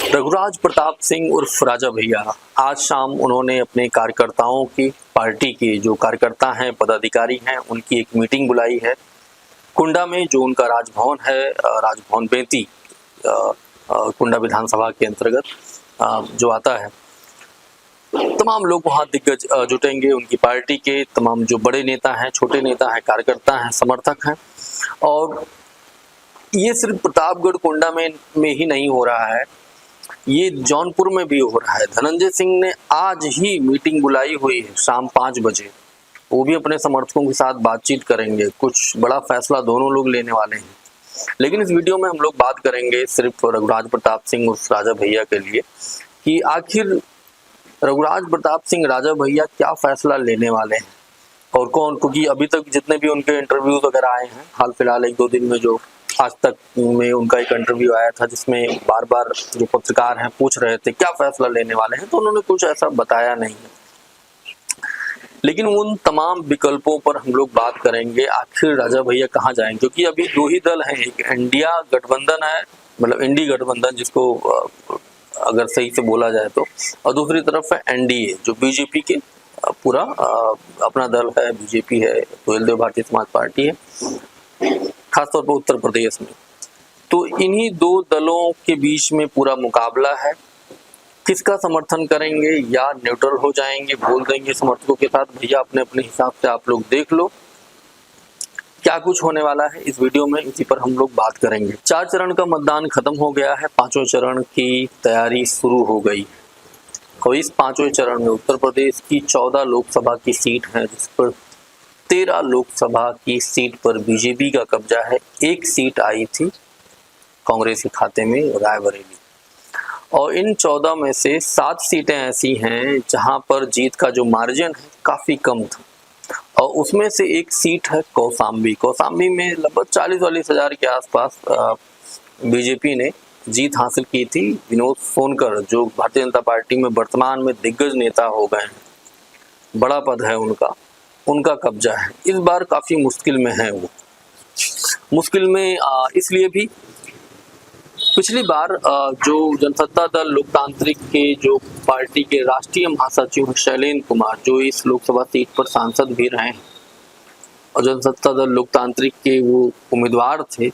रघुराज प्रताप सिंह उर्फ राजा भैया आज शाम उन्होंने अपने कार्यकर्ताओं की पार्टी के जो कार्यकर्ता हैं पदाधिकारी हैं उनकी एक मीटिंग बुलाई है कुंडा में, जो उनका राजभवन है, राजभवन बेंती कुंडा विधानसभा के अंतर्गत जो आता है। तमाम लोग वहां दिग्गज जुटेंगे, उनकी पार्टी के तमाम जो बड़े नेता हैं, छोटे नेता हैं, कार्यकर्ता हैं, समर्थक हैं। और ये सिर्फ प्रतापगढ़ कुंडा में ही नहीं हो रहा है, ये जौनपुर में भी हो रहा है। धनंजय सिंह ने आज ही मीटिंग बुलाई हुई है शाम 5 बजे। वो भी अपने समर्थकों के साथ बातचीत करेंगे, कुछ बड़ा फैसला दोनों लोग लेने वाले हैं। लेकिन इस वीडियो में हम लोग बात करेंगे सिर्फ रघुराज प्रताप सिंह उर्फ राजा भैया के लिए कि आखिर रघुराज प्रताप सिंह राजा भैया क्या फैसला लेने वाले हैं और कौन, क्योंकि अभी तक जितने भी उनके इंटरव्यूज वगैरह आए हैं, हाल फिलहाल 1-2 दिन में जो आज तक में उनका एक इंटरव्यू आया था जिसमें बार बार जो पत्रकार हैं पूछ रहे थे क्या फैसला लेने वाले हैं, तो उन्होंने कुछ ऐसा बताया नहीं है। लेकिन उन तमाम विकल्पों पर हम लोग बात करेंगे, आखिर राजा भैया कहाँ जाएंगे, क्योंकि अभी 2 ही दल हैं, एक इंडिया गठबंधन है, मतलब इंडी गठबंधन जिसको अगर सही से बोला जाए तो, और दूसरी तरफ है एनडीए जो बीजेपी के पूरा अपना दल है, बीजेपी है, तो भारतीय समाज पार्टी है, खासतौर पर उत्तर प्रदेश में। तो इन्हीं 2 दलों के बीच में पूरा मुकाबला है, किसका समर्थन करेंगे या न्यूट्रल हो जाएंगे, बोल देंगे समर्थकों के साथ भैया अपने अपने हिसाब से आप लोग देख लो। क्या कुछ होने वाला है इस वीडियो में, इसी पर हम लोग बात करेंगे। 4 चरण का मतदान खत्म हो गया है, 5वें चरण की तैयारी शुरू हो गई और इस 5वें चरण में उत्तर प्रदेश की 14 लोकसभा की सीट है, जिस पर 13 लोकसभा की सीट पर बीजेपी का कब्जा है। 1 सीट आई थी कांग्रेस के खाते में, रायबरेली, और इन 14 में से 7 सीटें ऐसी हैं जहां पर जीत का जो मार्जिन है काफी कम था, और उसमें से 1 सीट है कौशाम्बी। कौशाम्बी में लगभग 40-40 हजार के आसपास बीजेपी ने जीत हासिल की थी। विनोद सोनकर जो भारतीय जनता पार्टी में वर्तमान में दिग्गज नेता हो गए हैं, बड़ा पद है उनका कब्जा है। इस बार काफी मुश्किल में है वो, मुश्किल में इसलिए भी पिछली बार जो जनसत्ता दल लोकतांत्रिक के जो पार्टी के राष्ट्रीय महासचिव शैलेंद्र कुमार, जो इस लोकसभा सीट पर सांसद भी रहे हैं और जनसत्ता दल लोकतांत्रिक के वो उम्मीदवार थे,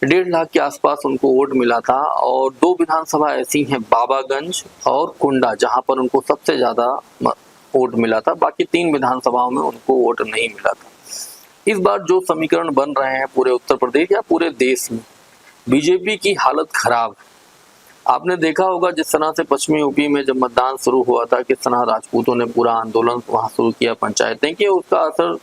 1.5 लाख के आसपास उनको वोट मिला था। और 2 विधानसभा ऐसी हैं, बाबागंज और कुंडा, जहां पर उनको सबसे ज्यादा वोट मिला था, बाकी 3 विधानसभाओं में उनको वोट नहीं मिला था। इस बार जो समीकरण बन रहे हैं पूरे उत्तर प्रदेश या पूरे देश में, बीजेपी की हालत खराब। आपने देखा होगा जिस तरह से पश्चिमी यूपी में जब मतदान शुरू हुआ था, किस तरह राजपूतों ने पूरा आंदोलन वहां शुरू किया, पंचायतें की, उसका असर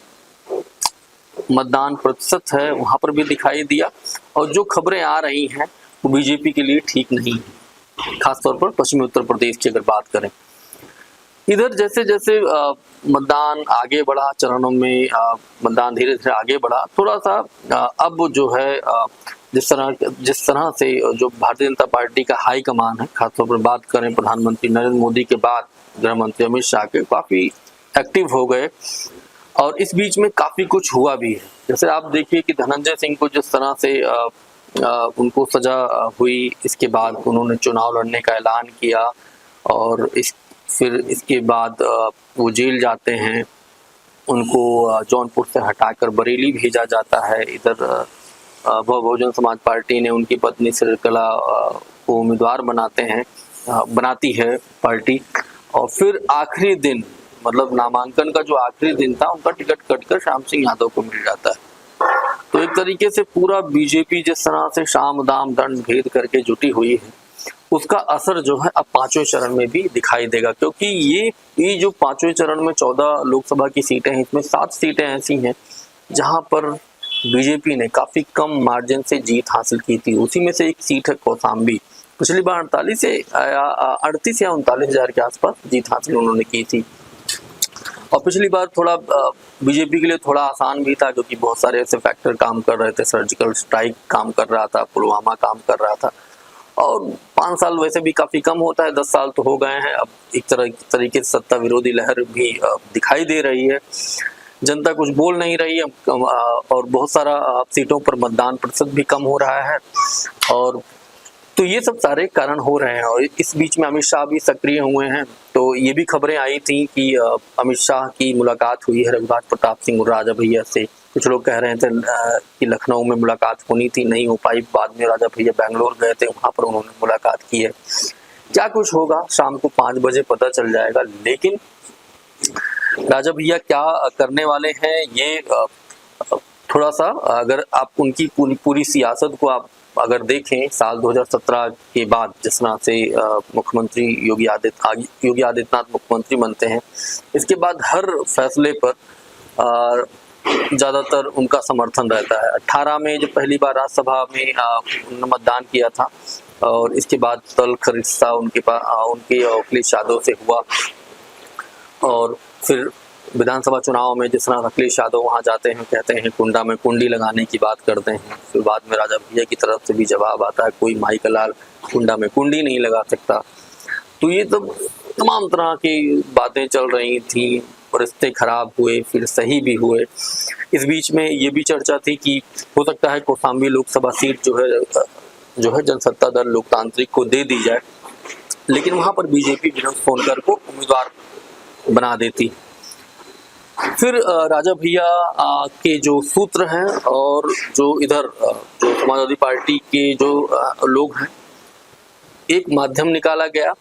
मतदान प्रतिशत है वहां पर भी दिखाई दिया। और जो खबरें आ रही हैं वो बीजेपी के लिए ठीक नहीं है, खासतौर पर पश्चिमी उत्तर प्रदेश की अगर बात करें। इधर जैसे जैसे मतदान आगे बढ़ा, चरणों में मतदान धीरे धीरे आगे बढ़ा, थोड़ा सा अब जो है जिस तरह से जो भारतीय जनता पार्टी का हाई कमान है, खासतौर पर बात करें प्रधानमंत्री नरेंद्र मोदी के बाद गृह मंत्री अमित शाह के, काफी एक्टिव हो गए। और इस बीच में काफी कुछ हुआ भी है। जैसे आप देखिए कि धनंजय सिंह को जिस तरह से उनको सजा हुई, इसके बाद उन्होंने चुनाव लड़ने का ऐलान किया और फिर इसके बाद वो जेल जाते हैं, उनको जौनपुर से हटाकर बरेली भेजा जाता है। इधर बहुजन समाज पार्टी ने उनकी पत्नी श्रीकला को उम्मीदवार बनाती है पार्टी, और फिर आखिरी दिन, मतलब नामांकन का जो आखिरी दिन था, उनका टिकट कटकर श्याम सिंह यादव को मिल जाता है। तो एक तरीके से पूरा बीजेपी जिस तरह से शाम दाम दंड भेद करके जुटी हुई है, उसका असर जो है अब 5वें चरण में भी दिखाई देगा, क्योंकि ये जो 5वें चरण में 14 लोकसभा की सीटें हैं, इसमें 7 सीटें ऐसी हैं जहां पर बीजेपी ने काफी कम मार्जिन से जीत हासिल की थी। उसी में से 1 सीट है कौशाम्बी। पिछली बार 38 या 39 हजार के आसपास जीत हासिल उन्होंने की थी। और पिछली बार थोड़ा बीजेपी के लिए थोड़ा आसान भी था, क्योंकि बहुत सारे ऐसे फैक्टर काम कर रहे थे, सर्जिकल स्ट्राइक काम कर रहा था, पुलवामा काम कर रहा था, और 5 साल वैसे भी काफी कम होता है, 10 साल तो हो गए हैं। अब एक तरीके से सत्ता विरोधी लहर भी दिखाई दे रही है, जनता कुछ बोल नहीं रही है, और बहुत सारा सीटों पर मतदान प्रतिशत भी कम हो रहा है। और तो तो ये सब सारे कारण हो रहे हैं और इस बीच में अमित शाह भी सक्रिय हुए हैं। तो ये भी खबरें आई थी कि अमित शाह की मुलाकात हुई है रघुराज प्रताप सिंह और राजा भैया से। कुछ लोग कह रहे थे कि लखनऊ में मुलाकात होनी थी, नहीं हो पाई। बाद में राजा भैया बेंगलोर गए थे, वहां पर उन्होंने मुलाकात की है। क्या कुछ होगा शाम को 5 बजे पता चल जाएगा। लेकिन राजा भैया क्या करने वाले हैं ये थोड़ा सा, अगर आप उनकी पूरी सियासत को आप अगर देखें साल 2017 के बाद जिस तरह से मुख्यमंत्री योगी आदित्यनाथ मुख्यमंत्री बनते हैं, इसके बाद हर फैसले पर ज़्यादातर उनका समर्थन रहता है। 18 में जब पहली बार राज्यसभा में मतदान किया था और इसके बाद तल्ख रिश्ता उनके अखिलेश यादव से हुआ और फिर विधानसभा चुनाव में जिस तरह अखिलेश यादव वहाँ जाते हैं, कहते हैं कुंडा में कुंडी लगाने की बात करते हैं, फिर बाद में राजा भैया की तरफ से भी जवाब आता है कोई माई का लाल कुंडा में कुंडी नहीं लगा सकता। तो ये तो तमाम तरह की बातें चल रही थी, रिश्ते खराब हुए फिर सही भी हुए। इस बीच में ये भी चर्चा थी कि हो सकता है कौशाम्बी लोकसभा सीट जो है जनसत्ता दल लोकतांत्रिक को दे दी जाए, लेकिन वहाँ पर बीजेपी विनोद सोनकर को उम्मीदवार बना देती। फिर राजा भैया के जो सूत्र हैं और जो इधर जो समाजवादी पार्टी के जो लोग हैं, एक माध्यम निकाला गया,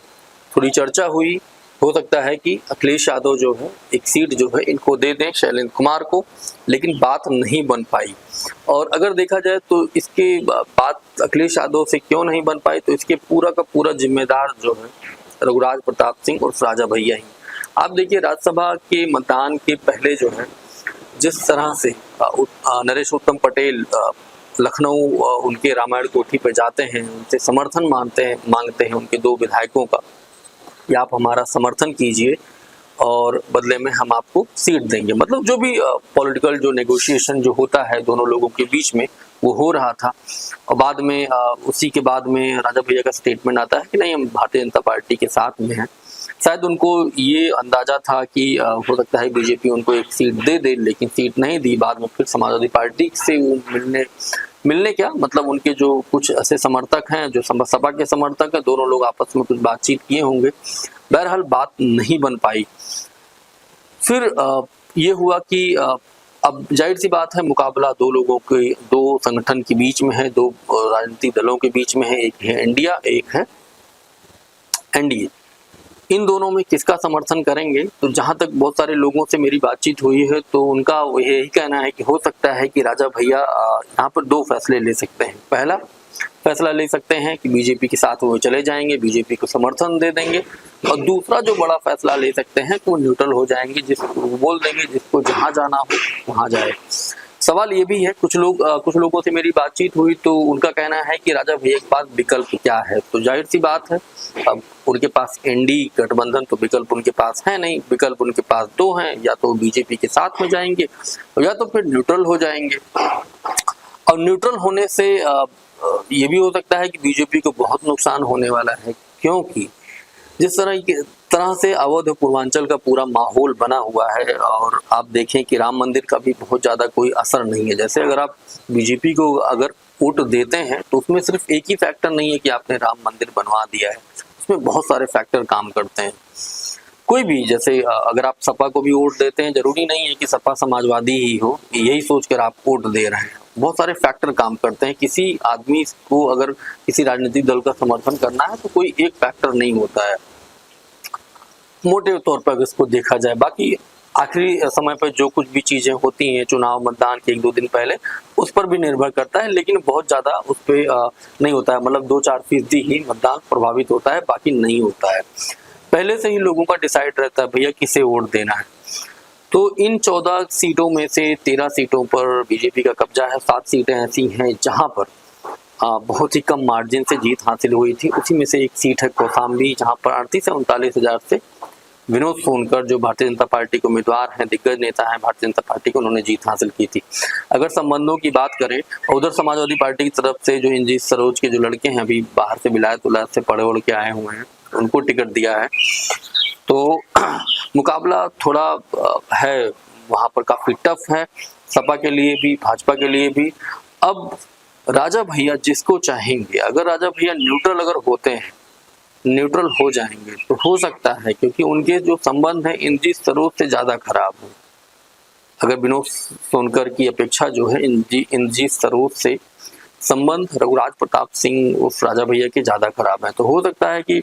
थोड़ी चर्चा हुई। हो सकता है कि अखिलेश यादव जो है एक सीट जो है इनको दे दें शैलेंद्र कुमार को, लेकिन बात नहीं बन पाई। और अगर देखा जाए तो इसके बात अखिलेश यादव से क्यों नहीं बन पाई, तो इसके पूरा का पूरा जिम्मेदार जो है रघुराज प्रताप सिंह और राजा भैया ही। आप देखिए राज्यसभा के मतदान के पहले जो है जिस तरह से नरेश उत्तम पटेल लखनऊ उनके रामायण कोठी पर जाते हैं, उनसे समर्थन मांगते हैं उनके 2 विधायकों का कि आप हमारा समर्थन कीजिए और बदले में हम आपको सीट देंगे। मतलब जो भी पॉलिटिकल जो नेगोशिएशन जो होता है दोनों लोगों के बीच में वो हो रहा था। और बाद में उसी के बाद में राजा भैया का स्टेटमेंट आता है कि नहीं हम भारतीय जनता पार्टी के साथ में हैं। शायद उनको ये अंदाजा था कि हो सकता है बीजेपी उनको एक सीट दे दे, लेकिन सीट नहीं दी। बाद में फिर समाजवादी पार्टी से वो मिलने क्या मतलब उनके जो कुछ ऐसे समर्थक हैं जो सपा के समर्थक हैं, दोनों लोग आपस में कुछ बातचीत किए होंगे। बहरहाल बात नहीं बन पाई। फिर ये हुआ कि अब जाहिर सी बात है मुकाबला 2 लोगों के 2 संगठन के बीच में है, 2 राजनीतिक दलों के बीच में है। एक है इंडिया, एक है एनडीए। इन दोनों में किसका समर्थन करेंगे? तो जहां तक बहुत सारे लोगों से मेरी बातचीत हुई है तो उनका यही कहना है कि हो सकता है कि राजा भैया यहाँ पर 2 फैसले ले सकते हैं। पहला फैसला ले सकते हैं कि बीजेपी के साथ वो चले जाएंगे, बीजेपी को समर्थन दे देंगे, और दूसरा जो बड़ा फैसला ले सकते हैं कि वो न्यूट्रल हो जाएंगे, जिसको बोल देंगे जिसको जहां जाना हो वहां जाए। सवाल ये भी है, कुछ लोगों से मेरी बातचीत हुई तो उनका कहना है कि राजा भैया के पास विकल्प क्या है। तो जाहिर सी बात है अब उनके पास एनडी गठबंधन तो विकल्प उनके पास है नहीं, विकल्प उनके पास 2 हैं, या तो बीजेपी के साथ में जाएंगे या तो फिर न्यूट्रल हो जाएंगे। और न्यूट्रल होने से ये भी हो सकता है कि बीजेपी को बहुत नुकसान होने वाला है, क्योंकि जिस तरह से अवध पूर्वांचल का पूरा माहौल बना हुआ है और आप देखें कि राम मंदिर का भी बहुत ज़्यादा कोई असर नहीं है। जैसे अगर आप बीजेपी को अगर वोट देते हैं तो उसमें सिर्फ एक ही फैक्टर नहीं है कि आपने राम मंदिर बनवा दिया है, उसमें बहुत सारे फैक्टर काम करते हैं। कोई भी जैसे अगर आप सपा को भी वोट देते हैं, जरूरी नहीं है कि सपा समाजवादी ही हो, यही सोचकर आप वोट दे रहे हैं। बहुत सारे फैक्टर काम करते हैं। किसी आदमी को अगर किसी राजनीतिक दल का समर्थन करना है तो कोई एक फैक्टर नहीं होता है, मोटे तौर पर इसको देखा जाए। बाकी आखिरी समय पर जो कुछ भी चीजें होती हैं चुनाव मतदान के 1-2 दिन पहले, उस पर भी निर्भर करता है, लेकिन बहुत ज्यादा उस पर नहीं होता है। मतलब 2-4% ही मतदान प्रभावित होता है, बाकी नहीं होता है। पहले से ही लोगों का डिसाइड रहता है भैया किसे वोट देना है। तो इन 14 सीटों में से 13 सीटों पर बीजेपी का कब्जा है। 7 सीटें ऐसी हैं जहां पर बहुत ही कम मार्जिन से जीत हासिल हुई थी। उसी में से एक सीट है कौशाम्बी, जहां पर 38 से 39 हजार से विनोद सोनकर जो भारतीय जनता पार्टी के उम्मीदवार हैं, दिग्गज नेता हैं भारतीय जनता पार्टी को, उन्होंने जीत हासिल की थी। अगर संबंधों की बात करें, उधर समाजवादी पार्टी की तरफ से जो इंजीत सरोज के जो लड़के हैं अभी बाहर से विलायत से पढ़े ओढ़ के आए हुए हैं, उनको टिकट दिया है। तो मुकाबला थोड़ा है वहाँ पर काफी टफ है, सपा के लिए भी भाजपा के लिए भी। अब राजा भैया जिसको चाहेंगे, अगर राजा भैया न्यूट्रल अगर होते हैं, न्यूट्रल हो जाएंगे तो हो सकता है, क्योंकि उनके जो संबंध है इंद्रजीत सरोज से ज्यादा खराब हो। अगर विनोद सोनकर की अपेक्षा जो है इंद्रजीत सरोज से संबंध रघुराज प्रताप सिंह उस राजा भैया के ज्यादा खराब है, तो हो सकता है कि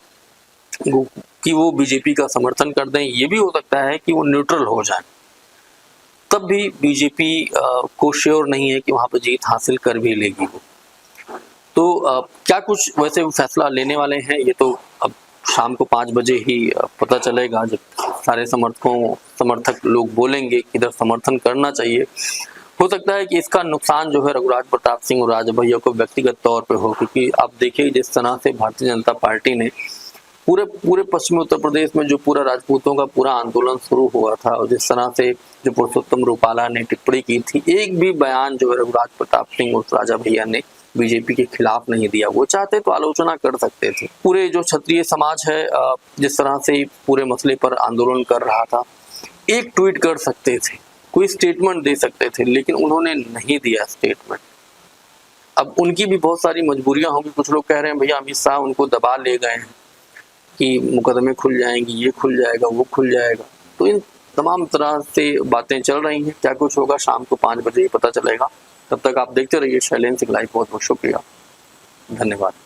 वो बीजेपी का समर्थन कर दें। ये भी हो सकता है कि वो न्यूट्रल हो जाए, तब भी बीजेपी को श्योर नहीं है कि वहां पर जीत हासिल कर भी लेगी वो। तो क्या कुछ वैसे फैसला लेने वाले हैं, ये तो अब शाम को 5 बजे ही पता चलेगा, जब सारे समर्थक लोग बोलेंगे कि इधर समर्थन करना चाहिए। हो सकता है कि इसका नुकसान जो है रघुराज प्रताप सिंह और राजा भैया को व्यक्तिगत तौर पे हो, क्योंकि आप देखिए जिस तरह से भारतीय जनता पार्टी ने पूरे पश्चिमी उत्तर प्रदेश में जो पूरा राजपूतों का पूरा आंदोलन शुरू हुआ था, और जिस तरह से जो पुरुषोत्तम रूपाला ने टिप्पणी की थी, एक भी बयान जो है रघुराज प्रताप सिंह और राजा भैया ने बीजेपी के खिलाफ नहीं दिया। वो चाहते तो आलोचना कर सकते थे। पूरे जो क्षत्रिय समाज है जिस तरह से पूरे मसले पर आंदोलन कर रहा था, एक ट्वीट कर सकते थे, कोई स्टेटमेंट दे सकते थे, लेकिन उन्होंने नहीं दिया स्टेटमेंट। अब उनकी भी बहुत सारी मजबूरियां होंगी। कुछ लोग कह रहे हैं भैया अमित शाह उनको दबा ले गए हैं कि मुकदमे खुल जाएंगी, ये खुल जाएगा, वो खुल जाएगा। तो इन तमाम तरह से बातें चल रही हैं। क्या कुछ होगा शाम को 5 बजे ही पता चलेगा। तब तक आप देखते रहिए शैलेंद्र सिंह लाइव। बहुत बहुत शुक्रिया, धन्यवाद।